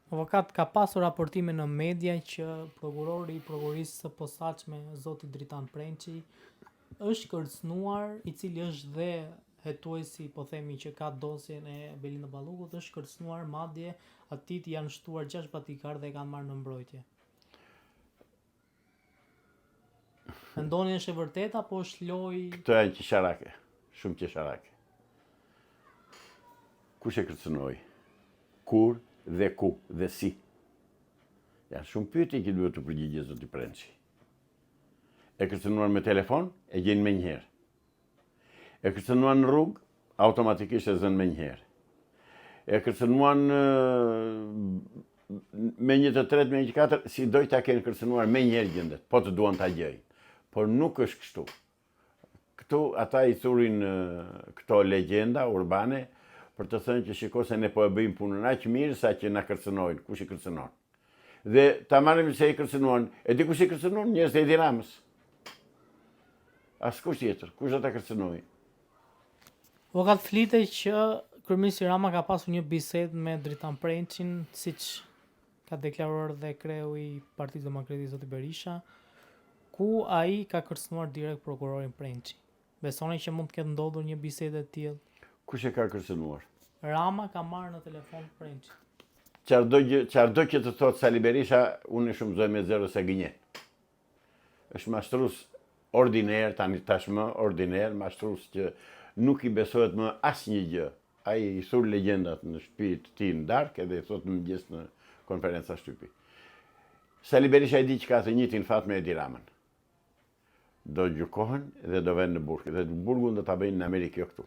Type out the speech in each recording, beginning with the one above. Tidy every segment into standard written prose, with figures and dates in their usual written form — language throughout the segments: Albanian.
Avokat, ka pasur raportime në media që prokurori i prokurorisë së posaçme, zoti Dritan Prençi, është kërcënuar, i cili është dhe hetuesi, po themi, që ka dosjen e Belinda Ballukut, është kërcënuar, madje atit janë shtuar 6 batikar dhe e kanë marrë në mbrojtje. Mendoni është e vërtet apo është lojë? Këto janë qesharake, shumë qesharake. Kush e kërcënoi? Kur dhe ku dhe si? Janë shumë pyetje që duhet të përgjigjet zoti Prençi. E kërcënuar me telefon, e gjen me njëherë. E kërcënuar në rrugë, automatikisht e zën me njëherë. E kërcënuar me një të tretë, me një të katër, si doj ta kenë kërcënuar me njëherë gjendet, po të duan ta gjejnë. Por nuk është kështu. Këtu ata i thurin këto legjenda urbane për të thënë që shiko se ne po e bëjmë punën aq mirë sa që na kërcënojnë, kush i kërcënon. Dhe ta marrim se i kërcënuan, e di kush i kërcënon, njerëzit e Edi Ramës. Askush tjetër, kush do ta kërcënojë? Avokat, flitej që kryeministri Rama ka pasur një bisedë me Dritan Prençin, siç ka deklaruar dhe kreu i Partisë Demokratike zoti Berisha, ku ai ka kërcënuar direkt prokurorin Prençi. Besoni që mund të ketë ndodhur një bisedë e tillë? Kush e ka kërcënuar? Rama ka marrë në telefon Prençi. Çfarëdo që të thotë Sali Berisha, unë e shumëzoj me zero se gënjen. Është mashtrues ordiner, tashmë ordiner, mashtrues që nuk i besohet më asnjë gjë. Ai i thur legjendat në shtëpi të tij në darkë edhe i thotë në mëngjes në konferenca shtypi. Sali Berisha i di që ka të njëjtin fat me Edi Ramën. Do gjykohen dhe do vënë në burg. Dhe burgun do ta bëjnë në Amerikë, jo këtu.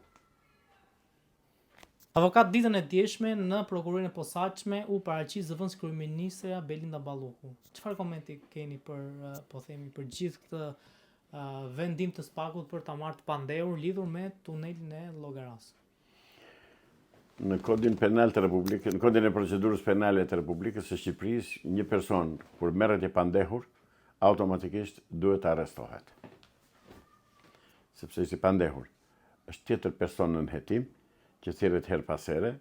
Avokat, ditën e djeshme në prokurorinë e posaçme u paraqit zëvendës kryeministre Belinda Balluku. Çfarë komenti keni për gjithë këtë vendim të SPAK-ut për ta marrë të pandehur lidhur me tunelin e Llogaras? Në Kodin Penal të Republikës, në Kodin e Procedurës Penale të Republikës së Shqipërisë, një person kur merret i pandehur, automatikisht duhet të arrestohet. Sepse është i pandehur. Është tjetër person në hetim, që thirret her pas here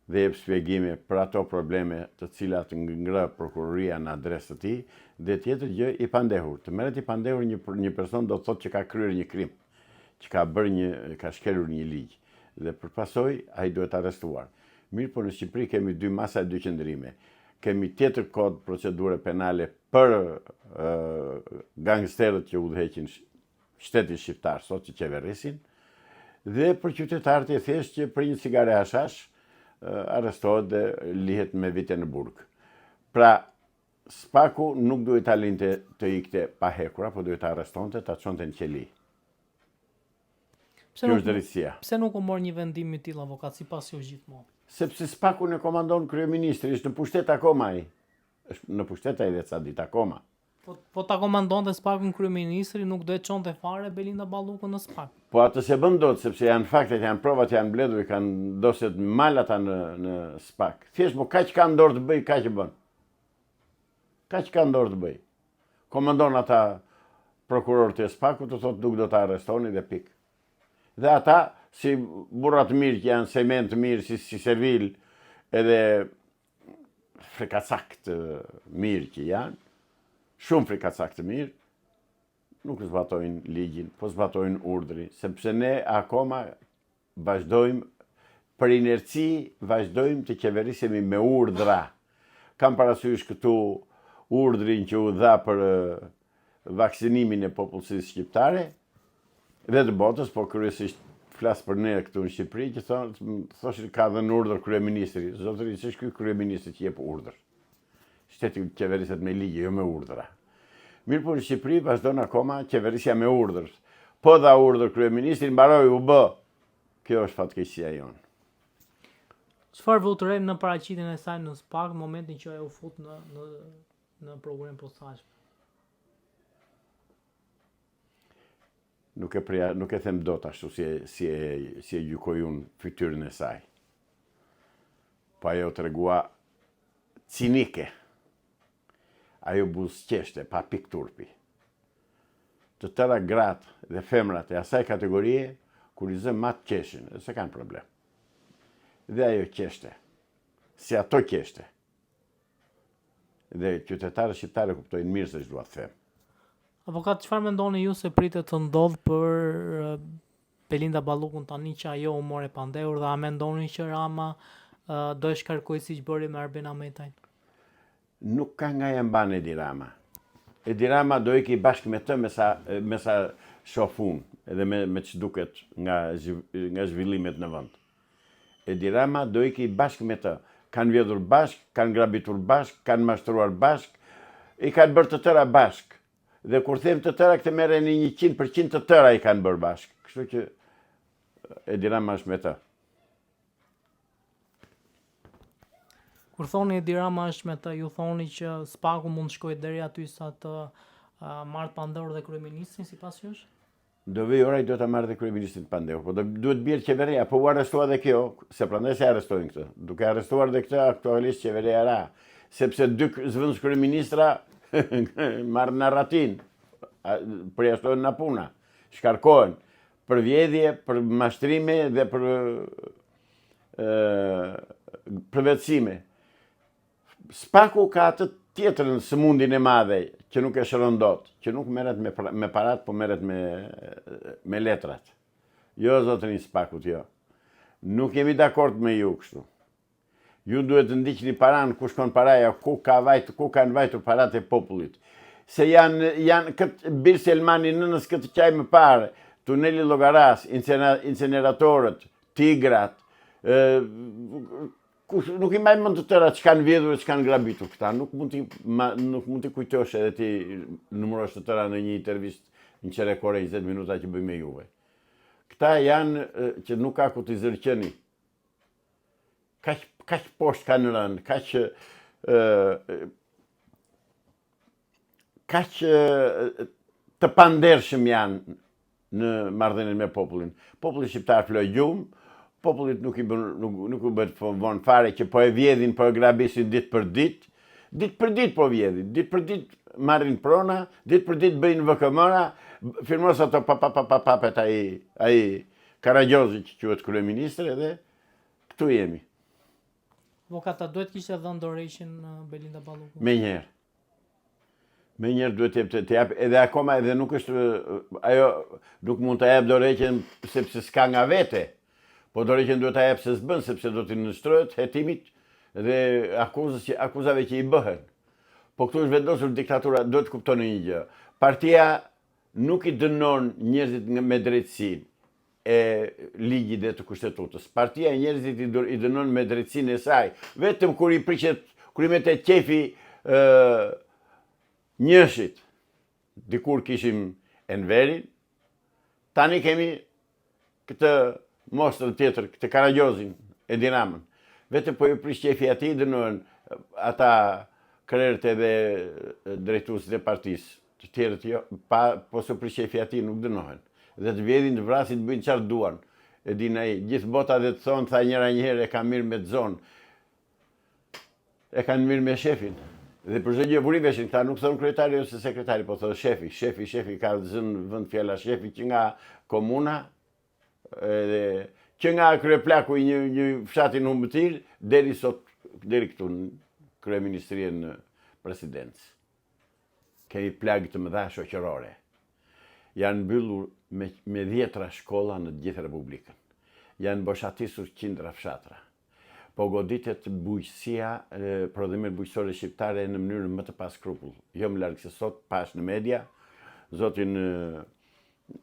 dhe jep shpjegime për ato probleme të cilat ngre prokuroria në adresë të tij, dhe tjetër gjë i pandehur. Të merret i pandehur një person do të thotë që ka kryer një krim, që ka shkelur një ligj, dhe përpasoj ai duhet arrestuar. Mirë, po në Shqipëri kemi dy masa e dy qëndrime. Kemi tjetër kod procedure penale për gangsterët që udhëheqin shtetin shqiptar sot që qeverisin, dhe për qytetarët e thjeshtë që për një cigare hashash arrestohet dhe lihet me vite në burg. Pra, SPAK-u nuk duhet ta linte të ikte pa hekura, po duhet ta arrestonte, ta çonte në qeli. Kjo është drejtësia. Pse nuk u mor një vendim i tillë, avokat, sipas jush gjithmonë? Sepse SPAK-un e komandon kryeministri, është në pushtet akoma ai. Është në pushtet ai dhe ca ditë akoma. Po ta komandonte SPAK-un kryeministri, nuk do e çonte fare Belinda Ballukun në SPAK. Po atë se bën dot, sepse janë faktet, janë provat, janë mbledhur, kanë dosjet mal ata në SPAK. Thjesht mo kaq ka dorë të bëj, kaq e bën. Kaq ka dorë të bëj. Komandon ata prokurorët e SPAK-ut, të thotë nuk do ta arrestoni dhe pikë. Dhe ata, si burrat mirë që janë, sement mirë, si servil, edhe frikacak të mirë që janë, shumë frikacak të mirë, nuk zbatojnë ligjin, po zbatojnë urdhrin, sepse ne akoma vazhdojmë, për inerci, vazhdojmë të qeverisemi me urdhra. Kam parasysh këtu urdhrin që u dha për vaksinimin e popullsisë shqiptare, dhe të botës, po kryesisht flas për ne këtu në Shqipëri, që thoshin ka dhënë urdhër kryeministri. Zotëri, s'është ky kryeministri që jep urdhër. Shteti qeveriset me ligje, jo me urdhra. Mirë, po në Shqipëri vazhdon akoma qeverisja me urdhër. Po dha urdhër kryeministri, mbaroi u bë. Kjo është fatkeqësia jonë. Çfarë votëren në paraqitjen e saj në SPAK në momentin që ajo u fut në prokurorinë posaçme? Nuk e them dot ashtu si e gjykoj unë fytyrën e saj. Po ajo tregua cinike. Ajo buzëqeshte, pa pik turpi. Të tëra gratë dhe femrat e asaj kategorie, kur i zë matë qeshin, se kanë problem. Dhe ajo qeshte. Si ato qeshte. Dhe qytetarët shqiptarë kuptojnë mirë se ç'dua të them. Avokat, çfarë mendoni ju se pritet të ndodh për Belinda Ballukun tani që ajo u more pandehur, dhe a mendoni që Rama do e shkarkoj siç bëri me Arben Ahmetajn? Nuk ka nga e mban Edi Rama. Edi Rama do iki bashkë me të me sa shoh unë, edhe me ç'duket nga zhvillimet në vend. Edi Rama do iki bashkë me të. Kanë vjedhur bashk, kanë grabitur bashk, kanë mashtruar bashk, i kanë bërë të tëra bashk. Dhe kur them të tëra, këtë merreni 100% të tëra i kanë bërë bashk. Kështu që Edi Rama është me të. Kur thoni Edi Rama është me të, ju thoni që Spaku mund të shkojë deri aty sa të marrë pandehur dhe kryeministrin sipas jush? Do vej ora i do ta marrë dhe kryeministrin pandehur, po duhet bjerë qeveria, po u arrestua dhe kjo, se prandaj se arrestojnë këtë. Duke arrestuar dhe këtë, aktualisht qeveria ra, sepse dy zëvendës kryeministra marrën narratin, përjashtojnë nga puna, shkarkohen për vjedhje, për mashtrime dhe për përvetësime. Spaku ka atë tjetrën sëmundin e madhe, që nuk e shëron dot, që nuk merret me parat, po merret me letrat. Jo, zotërin Spakut, jo. Nuk jemi dakord me ju kështu. Ju duhet të ndiqni paran, ku shkon paraja, ku kanë vajtur parat e popullit. Se janë këtë Bir Selmani nënës këtë qaj më parë, tuneli Llogaras, inceneratorët, tigrat, nuk i maj mend të tëra që kanë vjedhur e që kanë grabitur këta. Nuk mund t'i kujtosh edhe ti numërosh të tëra në një intervistë në qerekore 20 minuta që bëj me juve. Këta janë që nuk ka ku t'i zërqeni. Kaq poshtë kanë rënë, kaq të pandershëm janë në marrëdhënien me popullin. Populli shqiptar floj gjumë, popullit nuk u bët vonë fare që po e vjedhin, po e grabisin ditë për ditë po vjedhin, ditë për ditë marrin prona, ditë për ditë bëjnë VKM-ra, firmos ato papet ai Karagjozi që quhet kryeministër, edhe këtu jemi. Avokata, duhet kishte dhënë dorëheqjen Belinda Balluku? Me njerë duhet të jap, edhe akoma edhe nuk është, ajo nuk mund të jap dorëheqjen sepse s'ka nga vete. Po dorëheqjen duhet ta jap se s'bën, sepse do t'i nënshtrohet hetimit dhe akuzave që i bëhen. Po këtu është vendosur diktatura, duhet të kuptoni një gjë. Partia nuk i dënon njerëzit me drejtësinë e ligjit dhe të kushtetutës. Partia e njerëzit i dënon me drejtësinë e saj. Vetëm kur i metet qefi njëshit, dikur kishim Enverin, tani kemi këtë mostrën tjetër, këtë Karagjozin, Edi Ramën. Vetëm po i prish qefi ati, dënohen ata krerët edhe drejtuesit e partisë. Të tjerët jo, po se prish qefi ati nuk dënohen. Dhe të vjedhin, të vrasin, të bëjnë qartë duan. E din ai, gjithë bota dhe të thonë, tha njëra njëherë e ka mirë me të zonë. E kanë mirë me shefin. Dhe për çdo gjë buriveshin, këta nuk thonë kryetari ose sekretari, po thonë shefi. Shefi ka zënë vend fjala shefi që nga komuna, edhe që nga kryeplaku i një fshatin humbëtir, deri këtu në kryeministrinë në presidencë. Kemi plagë të mëdha shoqërore. Janë mbyllur me 10 shkolla në gjithë Republikën. Janë boshatisur qindra fshatra. Po goditet bujqësia, prodhimet bujqësore shqiptare në mënyrë më të paskrupull. Jo më larg se sot, pash në media, zotin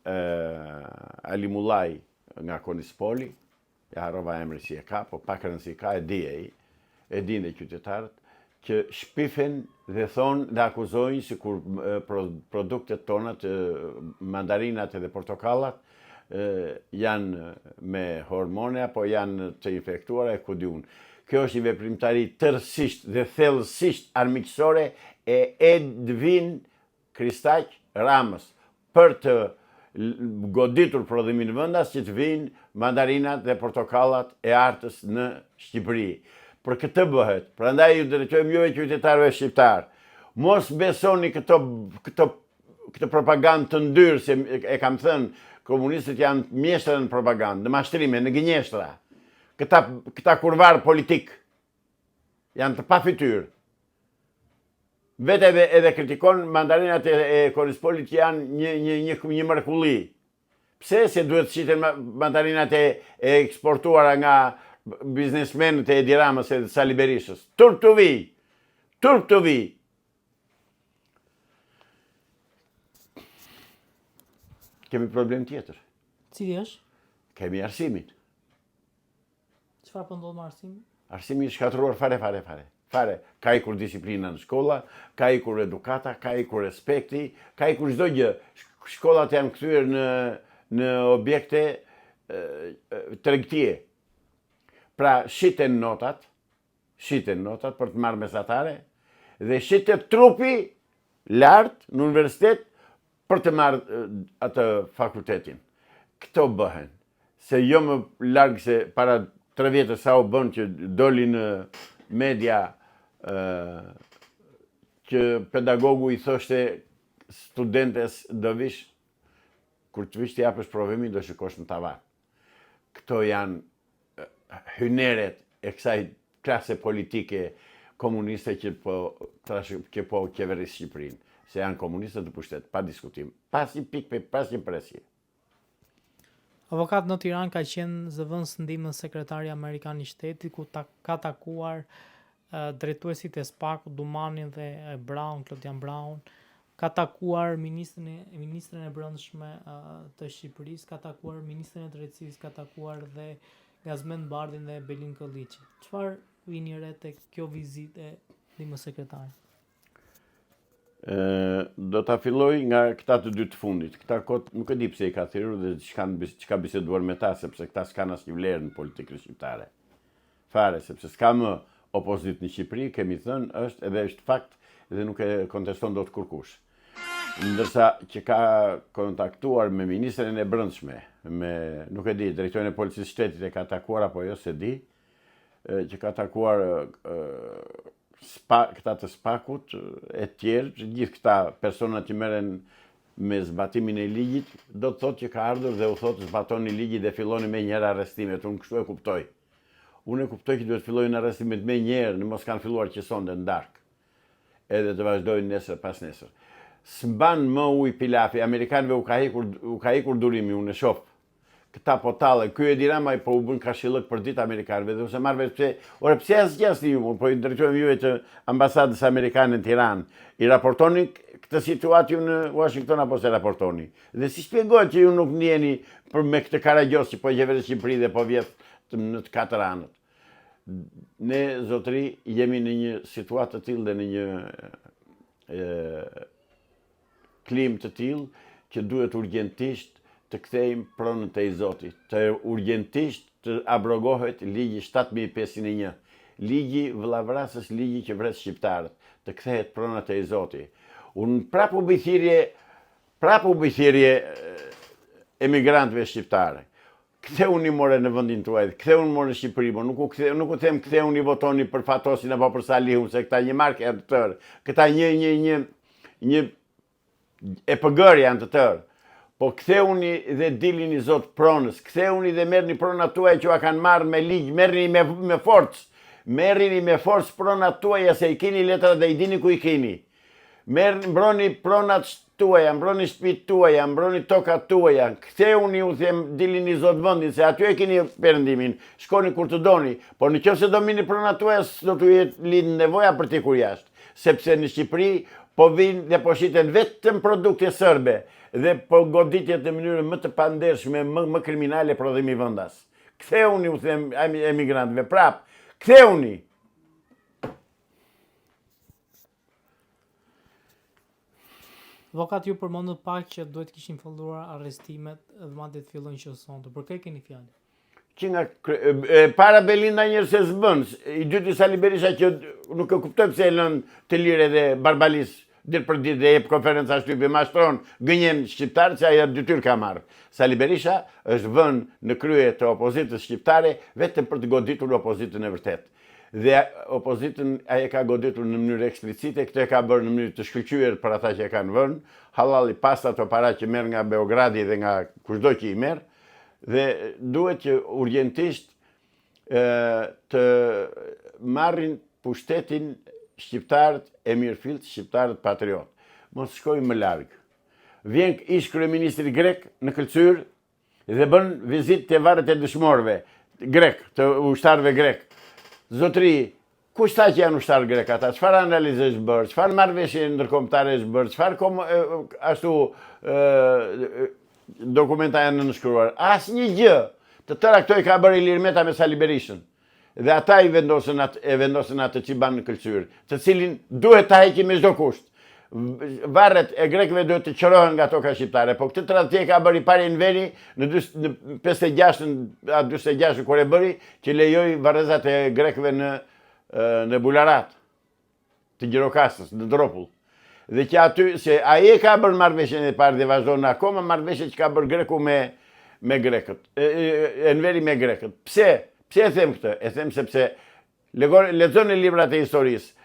Ali Mullaj nga Konispoli, ja harrova emrin si e ka, po pak rëndësi ka, e din dhe qytetarët, që shpifen dhe thonë dhe akuzojnë si kur produktet tonat, mandarinat edhe portokallat, janë me hormone apo janë të infektuara e ku diun. Kjo është një veprimtari tërësisht dhe thellësisht armiqësore e Edvin Kristaq Ramës për të goditur prodhimin vendas që të vinë mandarinat dhe portokallat e artës në Shqipëri. Për këtë bëhet, prandaj ju drejtojmë juve qytetarëve shqiptar. Mos besoni këtë propagandë të ndyrë, se e kam thënë, komunistët janë mjeshtra në propagandë, në mashtrime, në gënjeshtra. Këta kurvar politik janë të pa fytyrë. Vetë edhe kritikon mandarinat e Korispolit që janë një mrekulli. Pse se duhet të shiten mandarinat e eksportuara nga biznesmenët e Edi Ramës e Sali Berishës? Turp të vi! Turp të vi! Kemi problem tjetër. Cili është? Kemi arsimin. Çfarë po ndodh me arsimin? Arsimi i shkatruar fare. Ka ikur disiplina në shkolla, ka ikur edukata, ka ikur respekti, ka ikur çdo gjë. Shkollat janë kthyer në objekte tregtie. Pra shiten notat për të marrë mesatare dhe shitet trupi lart në universitet për të marrë atë fakultetin. Këto bëhen. Se jo më larg se para 3 vjetë sa u bën që doli në media që pedagogu i thoshte studentes kur të vish të japësh provimin do shikosh në tavan. Këto janë hyneret e kësaj klase politike komuniste që po qeverisë Shqipërinë. Se janë komunistët të pushtet, pa diskutim. Pas një presje. Avokat në Tiranë ka qenë zëvendës ndihmës sekretari amerikan i shtetit, ku ka takuar drejtuesit e SPAK, Dumanin dhe Brown, Klodian Brown, ka takuar ministrin e brendshme të Shqipërisë, ka takuar ministrin e drejtësisë, ka takuar dhe Gazmend Bardhin dhe Belin Kolliçi. Çfarë vini re tek kjo vizitë e ndihmës sekretari? Do ta filloj nga këta të dy të fundit. Këta kot nuk e di pse i ka thirrur dhe çka biseduar me ta, sepse këta s'kan asnjë vlerë në politikën shqiptare. Fare, sepse s'ka më opozitë në Shqipëri, kemi thënë, është fakt dhe nuk e konteston dot kurkush. Ndërsa që ka kontaktuar me ministrin e brendshme, nuk e di, drejtorin e policisë shtetit e ka takuar apo jo, se di, që ka takuar këta të SPAK-ut e tjerë, gjithë këta personat që merren me zbatimin e ligjit, do të thotë që ka ardhur dhe u thotë zbatoni ligjin dhe filloni me njëherë arrestimet. Unë kështu e kuptoj. Unë e kuptoj që duhet fillojnë arrestimet me njëherë, në mos kanë filluar që sonde në darkë. Edhe të vazhdojnë nesër pas nesër. S'mban më ujë pilafi, amerikanëve u ka ikur durimi, unë e shoh. Këta po tallë, ky Edi Rama po u bën kashillëk për ditë amerikanëve, dhe ose marr vesh pse asgjë ju, po i drejtojmë juve të ambasadës amerikane në Tiranë. I raportoni këtë situatë ju në Washington apo se raportoni? Dhe si shpjegohet që ju nuk ndjeni për me këtë karagjos që po qeverisë Shqipëri dhe po vjet në të 4 anët? Ne zotëri jemi në një situatë të tillë dhe në një klim të tillë që duhet urgjentisht të kthejmë pronën e Zotit, të urgjentisht të abrogohet ligji 7501, ligji vëllavrasës, ligji që vret shqiptarët, të kthehet prona e Zotit. Unë prapu bithirje emigrantëve shqiptare. Ktheuni more në vendin tuaj, ktheuni more në Shqipëri, por nuk u them ktheuni votoni për Fatosin apo për Salihun, se këta një markë janë të tërë. Këta një EPG janë të tërë. Po ktheuni dhe dilini Zot pronës, ktheuni dhe merrni pronat tuaja që kanë marrë me ligj, merrni me forcë. Merrini me forcë pronat tuaja se i keni letrat dhe i dini ku i keni. Mbroni pronat tuaja, mbroni shtëpitë tuaja, mbroni tokat tuaja. Ktheuni, u them, dilini Zot vendin, se aty e keni perëndimin. Shkoni kur të doni, por nëse do mini pronat tuaja, do t'u jetë lind nevoja për t'i kur jashtë, sepse në Shqipëri po vinë dhe po shiten vetëm produkte serbe dhe po goditjet në mënyrë më të pandershme, më kriminale prodhimi vendas. Ktheuni, u them emigrantëve, prap, ktheuni. Avokat, ju përmendët pak që duhet kishin filluar arrestimet dhe madje të fillojnë që sonte. Për kë keni fjalë? Që nga para Belinda njerëz se s'bën. I dyti Sali Berisha që nuk e kuptoj pse e lën të lirë dhe Barbalis ditë për ditë dhe jep konferenca shtypje, mashtron gënjen shqiptar që ajo detyrë ka marrë. Sali Berisha është vënë në krye të opozitës shqiptare vetëm për të goditur opozitën e vërtet. Dhe opozitën ai e ka goditur në mënyrë eksplicite, këtë e ka bërë në mënyrë të shkëlqyer për ata që e kanë vënë, halali pas ato para që merr nga Beogradi dhe nga kushdo që i merr, dhe duhet që urgjentisht të marrin pushtetin shqiptarët e mirëfillt, shqiptarët patriot. Mos shkojmë më larg. Vjen ish kryeministri grek në Këlqyr dhe bën vizitë te varret e dëshmorëve grek, të ushtarëve grek. Zotëri, kush tha që janë ushtarë grek ata? Çfarë analizë është bërë? Çfarë marrëveshje ndërkombëtare është bërë? Çfarë ashtu dokumenta janë nënshkruar? Asnjë gjë. Të tëra këto i ka bërë Ilir Meta me Sali Berishën. Dhe ata i vendosën atë Qiban në Këlqyr, të cilin duhet ta heqim me çdo kusht. Varret e grekëve duhet të qërohen nga toka shqiptare, po këtë tradhtie ka bëri pari në veri në 56 kur e bëri, që lejoi varrezat e grekëve në Bularat, të Gjirokastës, në Dropull. Dhe që aty, se ai e ka bërë marrëveshjen e parë dhe vazhdon akoma marrëveshjet që ka bërë greku me grekët, Enveri me grekët. Pse? Pse e them këtë? E them sepse lexoni librat e historisë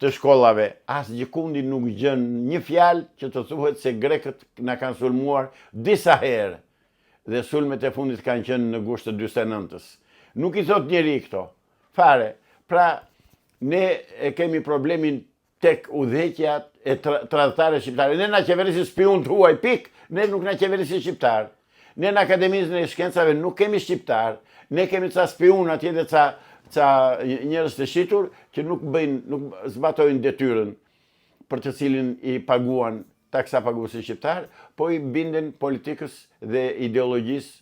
të shkollave, as gjikundi nuk gjen një fjalë që të thuhet se grekët na kanë sulmuar disa herë dhe sulmet e fundit kanë qenë në gusht të 49-s. Nuk i thot njeri këto. Fare. Pra, ne e kemi problemin tek udhëheqjat e tradhtare shqiptare. Ne na qeverisin spiun të huaj, pik, ne nuk na qeverisin shqiptar. Ne në Akademisën e Shkencave nuk kemi shqiptar, ne kemi ca spiun atje dhe ca njerëz të shitur që nuk zbatojnë detyrën për të cilin i paguan taksa paguesi shqiptar, po i binden politikës dhe ideologjisë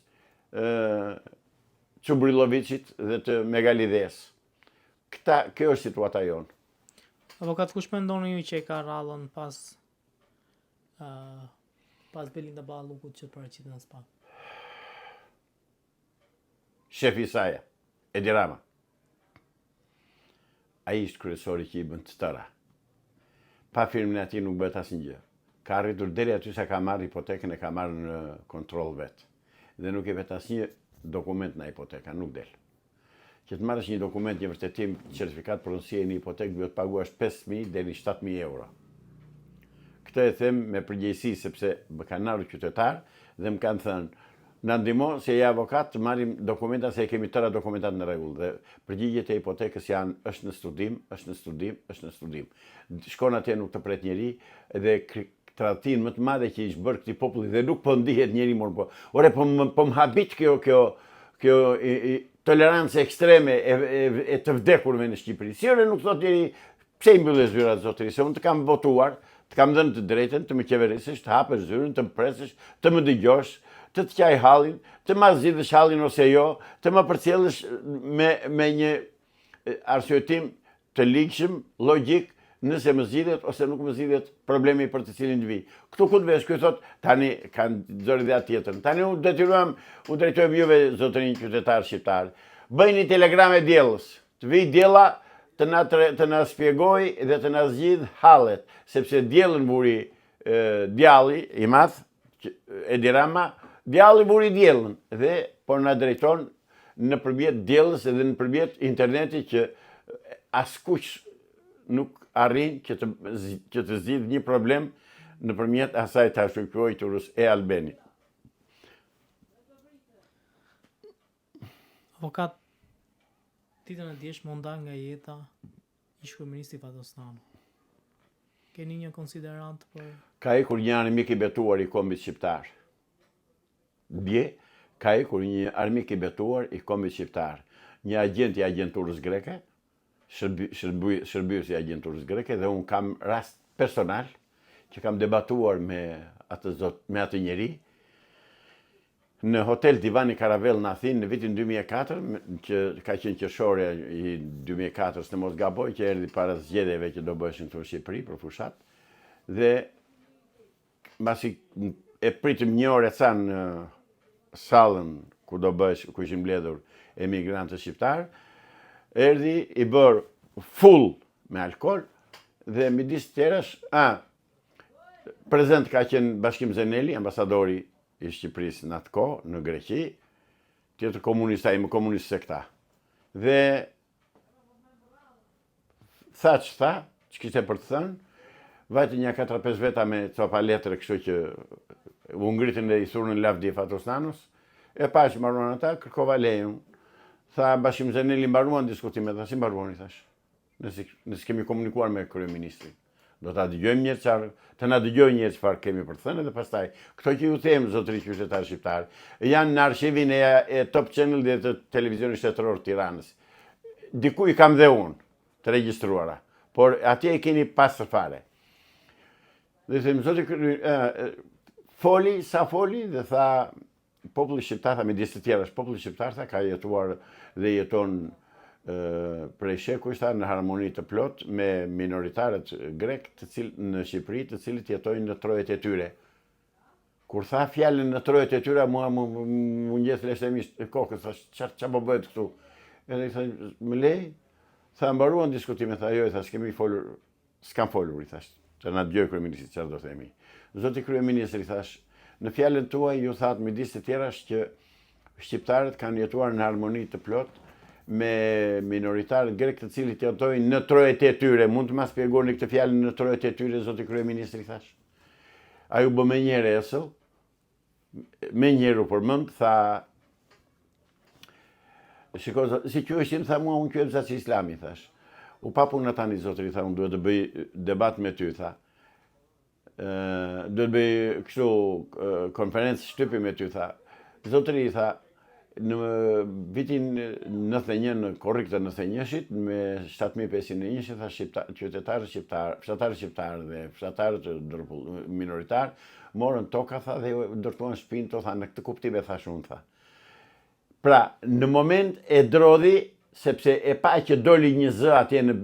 Çubrilovicit dhe të Megalides. Kjo është situata jonë. Avokat, kush mendoni ju që e ka rallën pas Belinda Ballukut që paraqitet në SPA? Shefi i saj, Edi Rama. Ai ishte kryesori që i bën të tëra. Pa firmën e atij nuk bëhet asnjë gjë. Ka arritur deri aty sa ka marrë hipotekën, e ka marrë në kontroll vet. Dhe nuk e vet asnjë dokument në hipoteka, nuk del. Që të marrësh një dokument, një vërtetim, certifikat pronësie në hipotekë, duhet paguash 5.000 deri 7.000 euro. Këtë e them me përgjegjësi sepse më kanë ardhur qytetar dhe më kanë thënë, na ndihmo se je avokat të marrim dokumenta se kemi tëra dokumentat në rregull dhe përgjigjet e hipotekës janë është në studim. Shkon atje nuk të pret njeri dhe tradhtin më të madhe që ishte bërë këtij populli dhe nuk po ndihet njeri më po. Ore po më habit kjo tolerancë ekstreme e të vdekurve në Shqipëri. Si ore nuk thot njeri pse i mbyllë zyrat zotëri, se unë të kam votuar, të kam dhënë të drejtën, të më qeverisësh, të hapësh zyrën, të më presësh, të më dëgjosh, të të qaj hallin, të ma zgjidhësh hallin ose jo, të më përcjellësh me një arsyetim të ligshëm, logjik, nëse më zgjidhet ose nuk më zgjidhet problemi për të cilin të vi. Këtu ku të vesh, kjo thot, tani kanë zori dhe atë tjetër. Tani u drejtojmë juve zotërinj qytetar shqiptar. Bëjni telegrame diellës, të vi diella të na shpjegoj dhe të na zgjidh hallet, sepse diellën buri djalli i madh, Edi Rama, djalli buri diellën dhe po na drejton nëpërmjet diellës edhe nëpërmjet internetit që askush nuk arrin që të zgjidh një problem nëpërmjet asaj të shkruajturës e Albeni. Avokat, ditën e djesh monda nga jeta ish kryeministri Fatosnano. Keni një konsiderant për... Ka ikur një armik i betuar i kombit shqiptar. Dje, ka ikur një armik i betuar i kombit shqiptar. Një agent i agenturës greke, shërbyes i agenturës greke, dhe unë kam rast personal që kam debatuar me atë njeri në hotel Divani Karavel në Athinë në vitin 2004, që ka qenë qershore i 2004-s në mos gaboj, që erdhi para zgjedhjeve që do bëheshin këtu në Shqipëri për fushat. Dhe mbasi e pritëm një orë e ca në sallën ku ishin mbledhur emigrantët shqiptar, erdhi i bër full me alkool dhe midis tjerash, prezent ka qenë Bashkim Zeneli, ambasadori i Shqipërisë në atë kohë, në Greqi, tjetër komunist, ai më komunist se këta. Dhe tha që kishte për të thënë, vajte një 4-5 veta me copa letre, kështu që u ngritën dhe i thurën lavdi Fatosnanos, e pa që mbaruan ata, kërkova lejen. Tha Bashkim Zeneli, mbaruan diskutimet, tha si mbaruan, i thash. nëse kemi komunikuar me kryeministrin. Do ta dëgjojmë një çfarë, të na dëgjojë një çfarë kemi për të thënë dhe pastaj këto që ju them zotëri qytetarë shqiptar, janë në arshivin e Top Channel dhe të televizionit shtetëror të Tiranës. Diku i kam dhe unë të regjistruara, por atje e keni pas fare. Dhe them zoti foli dhe tha populli shqiptar, tha me disë të tjera, populli shqiptar tha ka jetuar dhe jeton prej shekuj në harmoni të plot me minoritarët grek në Shqipëri, të cilët jetojnë në trojet e tyre. Kur tha fjalën në trojet e tyre, mua më ngjesh leshemisht e kokës, thash çfarë po bëhet këtu? Edhe i tha, më lej, tha mbaruan diskutimin, tha jo, tha s'kam folur, i thash, që na dëgjoj kryeministri çfarë do themi. Zoti kryeministri, thash, në fjalën tuaj ju thatë midis të tjerash që shqiptarët kanë jetuar në harmoni të plot me minoritarët grek të cilët jetojnë në trojet e tyre. Mund të ma shpjegoni këtë fjalë në trojet e tyre, zoti kryeministri, thash? A ju bë me njëre esëll, me njëru përmend, tha, shiko, si quheshin, tha mua, unë quhem Zaci Islami, thash. U papu në tani, zotëri, tha, unë duhet të bëj debat me ty, tha. Duhet të bëj kështu konferencë shtypi me ty, tha. Zotëri, tha, në vitin 91, në korrik të 91-shit, me 7501, tha qytetarë shqiptarë dhe fshatarë minoritarë, morën toka, tha, dhe ndërtuan shpinë, tha, në këtë kuptime, tha shumë, tha. Pra, në moment e drodhi, sepse e pa që doli një zë atje në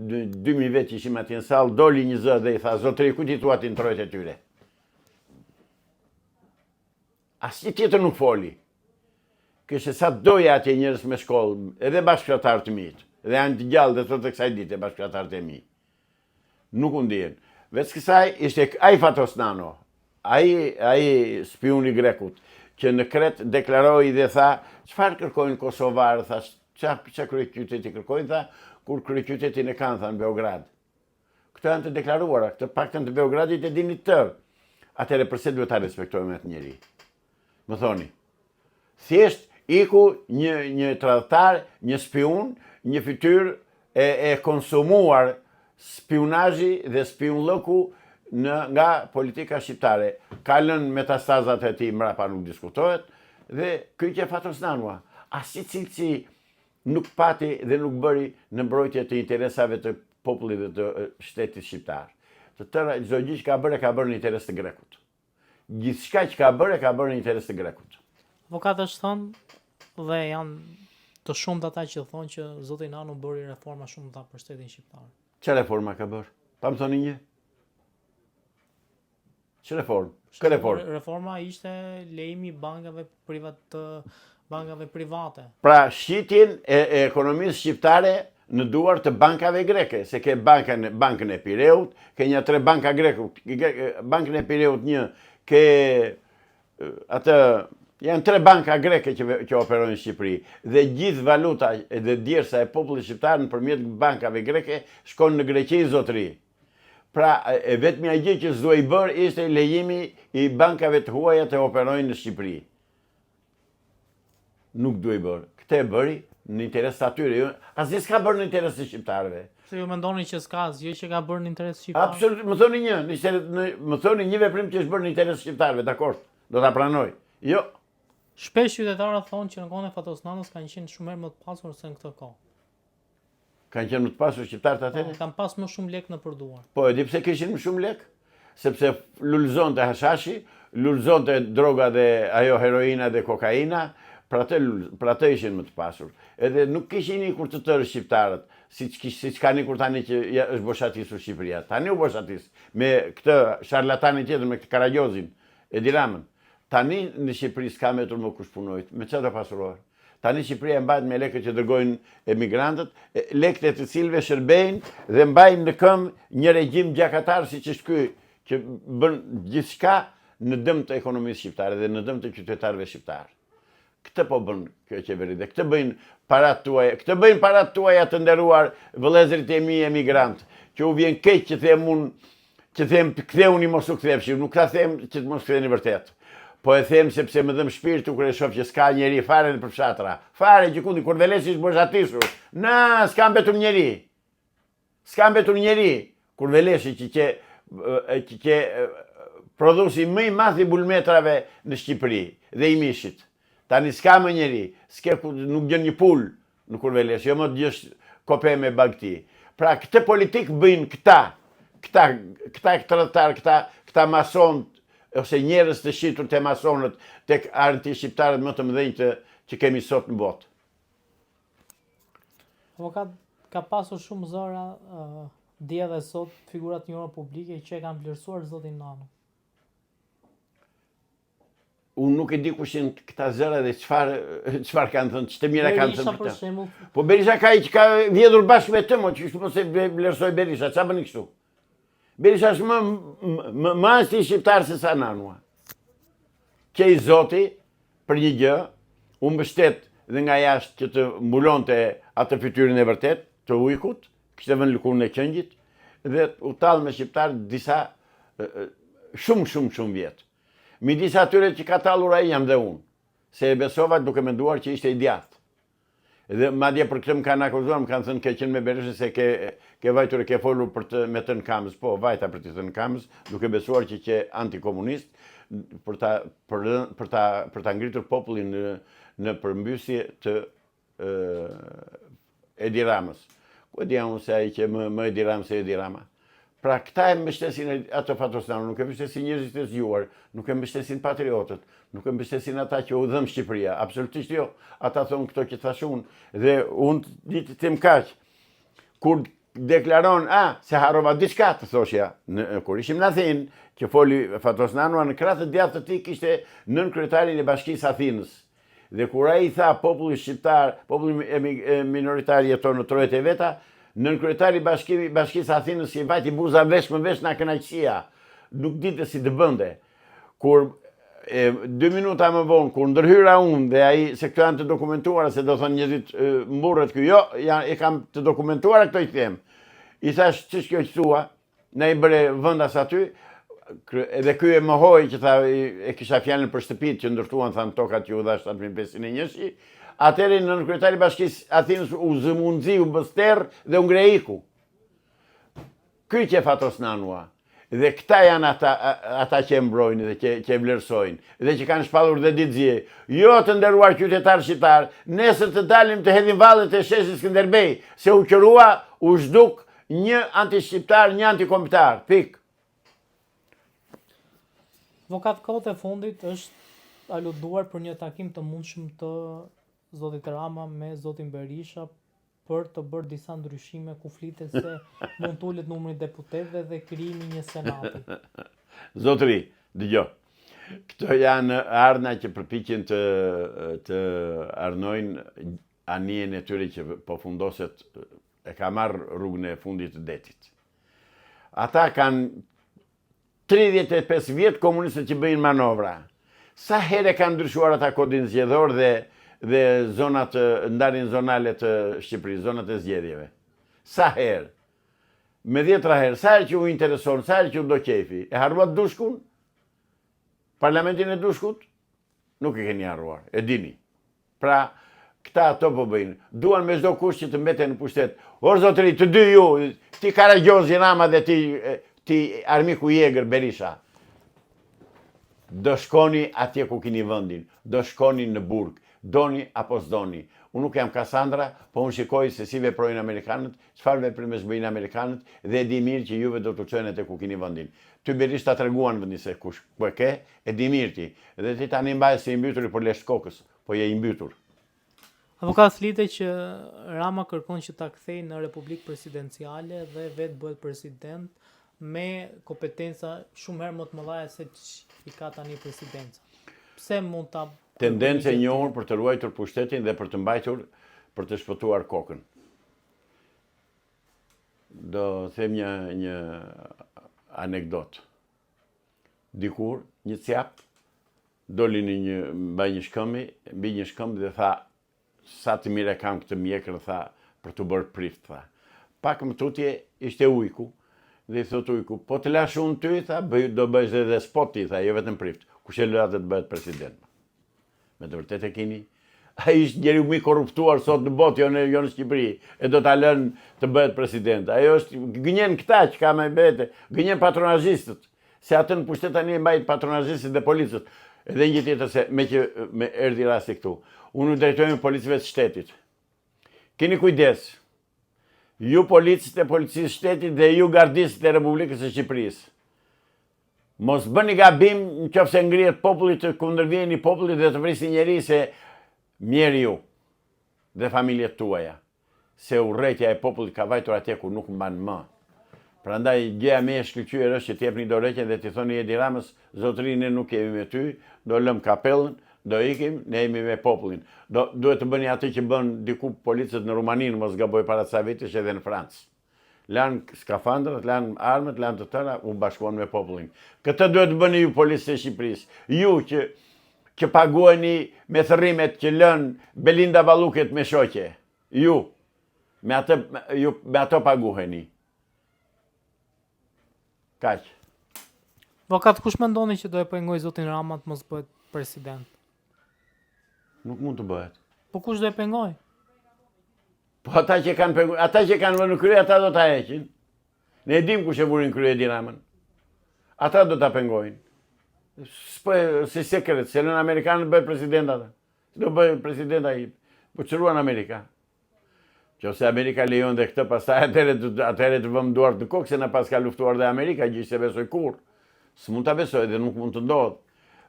2000 vetë që ishim atje në salë, doli një zë dhe i tha, zotëri, ku ti thua ti në trojet e tyre? Asnjë tjetër nuk foli. Kështë sa doja atje njerëz me shkollë, edhe bashkëfshatarë të mitë, dhe janë të gjallë dhe thotë kësaj dite bashkëfshatarët e mi. Nuk u ndjen. Veç kësaj ishte ai Fatosnano, ai spiuni grekut, që në Kret deklaroi dhe tha, çfarë kërkojnë kosovarë, tha, çfarë kryeqyteti kërkojnë, tha, kur kryeqytetin e kanë, tha, në Beograd. Këto janë të deklaruara, këtë paktën të Beogradit e dini tërë. Atëherë pse duhet ta respektojmë atë njeri? Më thoni. Thjesht iku një tradhtar, një spiun, një fytyrë e konsumuar spionazhi dhe spionllëku nga politika shqiptare. Ka lënë metastazat e tij mbrapa, nuk diskutohet, dhe ky që Fatosnanua, asnjë cilësi nuk pati dhe nuk bëri në mbrojtje të interesave të popullit dhe të shtetit shqiptar. Të tëra, çdo gjë që ka bërë në interes të grekut. Gjithçka që ka bërë në interes të grekut. Avokatët thonë, dhe janë të shumë të ata që thonë që zoti Nanu bëri reforma shumë të për shtetin shqiptar. Që reforma ka bërë? Pa më thoni një? Që reformë? Kë reformë? Reforma ishte lejimi bankave private. Pra shqitjen e ekonomisë shqiptare në duar të bankave greke, se ke bankën e Pireut, ke një 3 banka greke, bankën e Pireut një, ke atë, janë 3 banka greke që operojnë në Shqipëri, dhe gjithë valuta dhe djersa e popullit shqiptar nëpërmjet bankave greke shkon në Greqi, zotëri. Pra, vetmja gjë që s'duhej bërë ishte lejimi i bankave të huaja të operojnë në Shqipëri. Nuk duhej bërë. Këtë e bëri në interes të atyre. Asnjë s'ka bërë në interes të shqiptarëve. Se ju mendoni që s'ka asgjë që ka bërë në interes shqiptar? Absolut, më thoni një veprim që është bërë në interes të shqiptarëve, dakord? Do ta pranoj. Jo. Shpesh qytetarët thonë që në kohën e Fatosnanës kanë qenë shumë më të pasur se në këtë kohë. Kanë qenë më të pasur shqiptarët atëherë? Kanë pas më shumë lek në përduar. Po, e di pse kishin më shumë lek? Sepse lulëzonte hashashi, lulëzonte droga dhe ajo heroina dhe kokaina, pra të ishin më të pasur. Edhe nuk kishin ikur të tërë shqiptarët, siç kanë ikur tani që është boshatisur Shqipëria. Tani u boshatis me këtë sharlatanin tjetër, me këtë Karagjozin, Edi Ramën. Tani në Shqipëri s'ka metur më kush punojt, me çfarë do pasurohet? Tani Shqipëria mbahet me lekët që dërgojnë emigrantët, lekët e të cilëve shërbejnë dhe mbajnë në këmbë një regjim gjakatar siç është ky, që bën gjithçka në dëm të ekonomisë shqiptare dhe në dëm të qytetarëve shqiptar. Këtë po bën kjo qeveri dhe këtë bëjnë parat tuaja të nderuar vëllezërit e mi emigrantë, që u vjen keq që them ktheuni mos u kthefshi, nuk ka them që të mos ktheheni vërtet. Po e them sepse më dhëm shpirtu kur e shoh që s'ka njeri fare në përfshatra. Fare gjikundi, kur Velesi është boshatisur. Na, s'ka mbetur njeri. S'ka mbetur njeri, kur Veleshi që ke prodhusi më i madh i bulmetrave në Shqipëri dhe i mishit. Tani s'ka më njeri, nuk gjen një pul në kur Veleshi, jo më të gjesh kope me bagti. Pra këtë politik bëjnë këta tradhtar, këta mason, ose njerëz të shitur të masonët, tek anti-shqiptarët më të mëdhenj që kemi sot në botë. Avokat, ka pasur shumë zëra dje dhe sot figurat njëra publike që e kanë vlerësuar zotin Nano. Unë nuk e di kush janë këta zëra dhe çfarë kanë thënë, ç'të mira kanë thënë Berisha për këta. shembull, Po Berisha që ka vjedhur bashkë me të, që mos e vlerësoj Berisha, ç'a bën kështu? Berisha është më anti-shqiptar se sa Nanua. Që i zoti për një gjë, u mbështet dhe nga jashtë që të mbulonte atë fytyrën e vërtet të ujkut, kishte vënë lëkurën e qëngjit, dhe u tallë me shqiptar disa shumë vjet. Midis atyre që ka tallur ai jam dhe unë, se e besova duke menduar që ishte i djathtë. Dhe madje për këtë më kanë akuzuar, më kanë thënë ke qenë me Berishën se ke vajtur e ke folur me të në kamës. Po, vajta për të në kamës, duke besuar që ke antikomunist për ta ngritur popullin në përmbysje të Edi Ramës. Ku e dija unë se ai që më Edi Ramës se Edi Rama. Pra këta e mbështesin ato Fatosnano, nuk e mbështesin njerëzit e zgjuar, nuk e mbështesin patriotët, nuk e mbështesin ata që u dhëm Shqipëria, absolutisht jo. Ata thonë këto që thash unë, dhe unë ditë të më kaq, kur deklaron, se harrova diçka të thoshja, kur ishim në Athinë, që foli Fatosnano, në krah të djathtë të tij kishte nën kryetarin e Bashkisë Athinës. Dhe kur ai tha populli shqiptar, populli minoritar jeton në trojet e veta, nën kryetari Bashkisë Athinës i vajti buza vesh më vesh nga kënaqësia, nuk dinte si të bënte. Kur 2 minuta më vonë, kur ndërhyra unë dhe ai, se këto janë të dokumentuara, se do thonë njerëzit mburret këtu, jo, e kam të dokumentuara këto i them. I thash, ç'është kjo që thua? Na i bëre vendas aty, edhe ky e mohoi që tha e kisha fjalën për shtëpitë që ndërtuan thanë tokat që u dhash 7501. Atëherë nën kryetari i Bashkisë Athinës u zëmundzi, u bëster dhe u ngreiku. Ky që Fatosnanua. Dhe këta janë ata që e mbrojnë dhe që e vlerësojnë dhe që kanë shpallur dhe ditëzje. Jo të nderuar qytetar shqiptar, nesër të dalim të hedhim vallet e shesit Skënderbej, se u qërua, u zhduk një anti-shqiptar, një antikombëtar. Pik. Avokat, kohët e fundit është aluduar për një takim të mundshëm të zotit Rama me zotin Berisha për të bërë disa ndryshime ku flitet se mund të ulet numri deputetëve dhe krijimi një senati. Zotëri, dëgjoj. Këto janë ardhna që përpiqen të arnojnë anijen e tyre që po fundoset, e ka marrë rrugën e fundit të detit. Ata kanë 35 vjet komunistët që bëjnë manovra. Sa herë kanë ndryshuar ata kodin zgjedhor dhe zonat, ndarjen zonale të Shqipërisë, zonat e zgjedhjeve. Sa herë? Me 10 herë, sa herë që u intereson, sa herë që u do qefi. E harruat Dushkun? Parlamentin e Dushkut? Nuk e keni harruar, e dini. Pra, këta ato po bëjnë. Duan me çdo kush që të mbeten në pushtet. Or zotëri, të dy ju, ti Karagjozi Rama dhe ti armiku i egër Berisha. Do shkoni atje ku keni vendin, do shkoni në burg, doni apo s'doni. Unë nuk jam Kassandra, po unë shikoj se si veprojnë Amerikanët, çfarë veprimesh bëjnë Amerikanët dhe e di mirë që juve do të çojnë atë ku keni vendin. Ty Berisha ta treguan vendin se kush ku e ke, e di mirë ti. Dhe ti tani mbaj se i mbytur për lesht kokës, po je i mbytur. Avokat, flitet që Rama kërkon që ta kthejë në Republikë Presidenciale dhe vetë bëhet president me kompetenca shumë herë më të mëdha se i ka tani presidenca. Pse mund ta tendencë e njohur për të ruajtur pushtetin dhe për të mbajtur, për të shpëtuar kokën. Do them një anekdot. Dikur, një cjap doli mbaj një shkëmbi, mbi një shkëmbë dhe tha, sa të mire kam këtë mjekër, tha, për të bërë prift, tha. Pak më tutje, ishte ujku, dhe i thot ujku, po të lash unë ty, tha, do bëjsh dhe spot ti, tha, jo vetëm prift, kush e lëra të bëhet president. Me të vërtet e keni, Ai ishte njeriu më i korruptuar sot në botë, jo në Shqipëri, e do ta lënë të bëhet president. Ajo është gënjen këta që ka më vete, gënjen patronazhistët. Se atë në pushtet tani e mbajt patronazhistët dhe policët. Edhe një tjetër se me erdhi rasti këtu. Unë drejtojmë policëve të shtetit. Keni kujdes. Ju policët e policisë shtetit dhe ju gardistët e Republikës së Shqipërisë. Mos bëni gabim nëse ngrihet populli të kundërvjeni popullit dhe të vrisi njeri se mjeri ju dhe familjet tuaja. Se urrejtja e popullit ka vajtur atje ku nuk mban më. Prandaj gjëja më e shkëlqyer është që t'jepni dorëheqjen dhe t'i thoni Edi Ramës, zotëri ne nuk jemi me ty, do lëm kapellën, do ikim, ne jemi me popullin. Duhet të bëni atë që bën diku policët në Rumani, mos gaboj para ca vitesh edhe në Francë. Lanë skafandrat, lanë armët, lanë të tëra, u bashkuan me popullin. Këtë duhet të bëni ju policët e Shqipërisë. Ju që paguani me thërrimet që lën Belinda Balluket me shoqe. Ju me ato paguheni. Kaq. Avokat, kush mendoni që do e pengoj zotin Rama të mos bëhet president? Nuk mund të bëhet. Po kush do e pengoj? Po ata që kanë vënë në krye, ata do ta heqin. Ne e dim kush e vurin krye Edi Ramën. Ata do ta pengojnë. Si sekret, se në Amerikanë bëhet president ata. Do bëhet president ai. Po çruan Amerika. Qose Amerika lejon dhe këtë, pastaj atëherë të vëmë duart në kokë, se na pas ka luftuar dhe Amerika, gjë që besoj kur. S'mund ta besoj dhe nuk mund të ndodhë.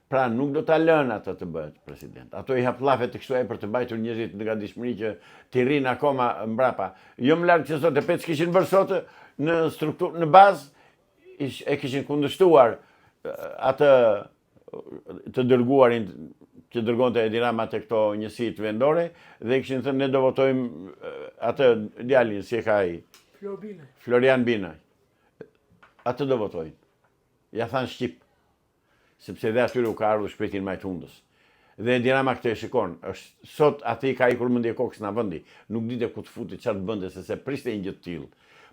Pra nuk do ta lënë atë të bëhet president. Ato i hap llafe të kështu për të mbajtur njerëzit nga dishmëri që t'i rinë akoma mbrapa. Jo më larg se sot e pesë kishin bërë sot në strukturë, në bazë e kishin kundërshtuar atë të dërguarin që dërgonte Edi Rama te këto njësitë vendore dhe kishin thënë ne do votojmë atë djalin si e ka ai. Florian Binaj. Atë do votojnë. Ja thanë Shqip. Sepse dhe atyre u ka ardhur shpirtin majtundës. Dhe Edi Rama këtë e shikon, sot aty ka ikur mendje kokës në vendi, nuk dite ku të futi çfarë bënte se priste një gjë të tillë.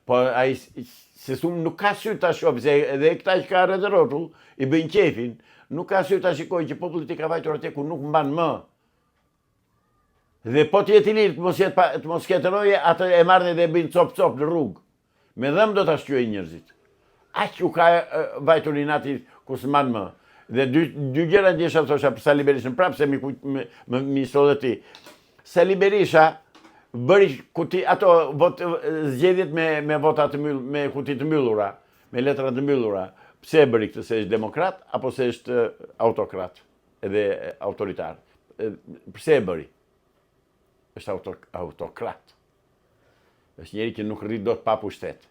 Po ai se nuk ka sy ta shohë, se edhe këta që ka rreth rrotull i bëjnë qefin, nuk ka sy ta shikojë që populli i ka vajtur atje ku nuk mban më. Dhe po të jetë i lirë të mos ketë roje, atë e marrin dhe e bëjnë cop në rrugë. Me dhëm do ta shqyej njerëzit. Aq u ka vajtur inati ku s'mban më. Dhe dy gjëra ndjesha thosha për Sali Berishën prapë se mi solli ti. Sali Berisha bëri kuti ato zgjedhjet me vota të mbyllura, me kuti të mbyllura, me letra të mbyllura. Pse e bëri këtë, se është demokrat apo se është autokrat edhe autoritar? Pse e bëri? Është autokrat. Është njeri që nuk rrit dot pa pushtet.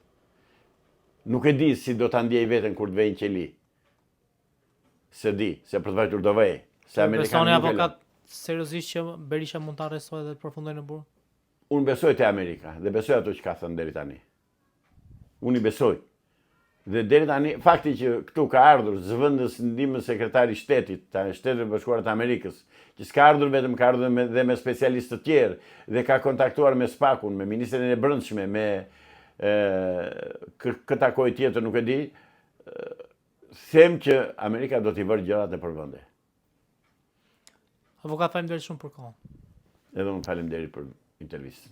Nuk e di si do ta ndjej veten kur të vejnë qeli. Se di, se për të vajtur do vej. Se Besoni avokat seriozisht që Berisha mund të arrestojë dhe të përfundojë në burg? Unë besoj te Amerika dhe besoj ato që ka thënë deri tani. Unë i besoj. Dhe deri tani, fakti që këtu ka ardhur zëvendës ndihmës sekretari shtetit, të Shtetit Bashkuar të Amerikës, që s'ka ardhur vetëm, ka ardhur dhe me specialistë të tjerë, dhe ka kontaktuar me SPAK-un, me Ministrin e Brendshme, me këtë akoj tjetër nuk e di, them që Amerika do t'i vërë gjërat në përvende. Avokat, faleminderit shumë për kohën. Edhe unë faleminderit për intervistën.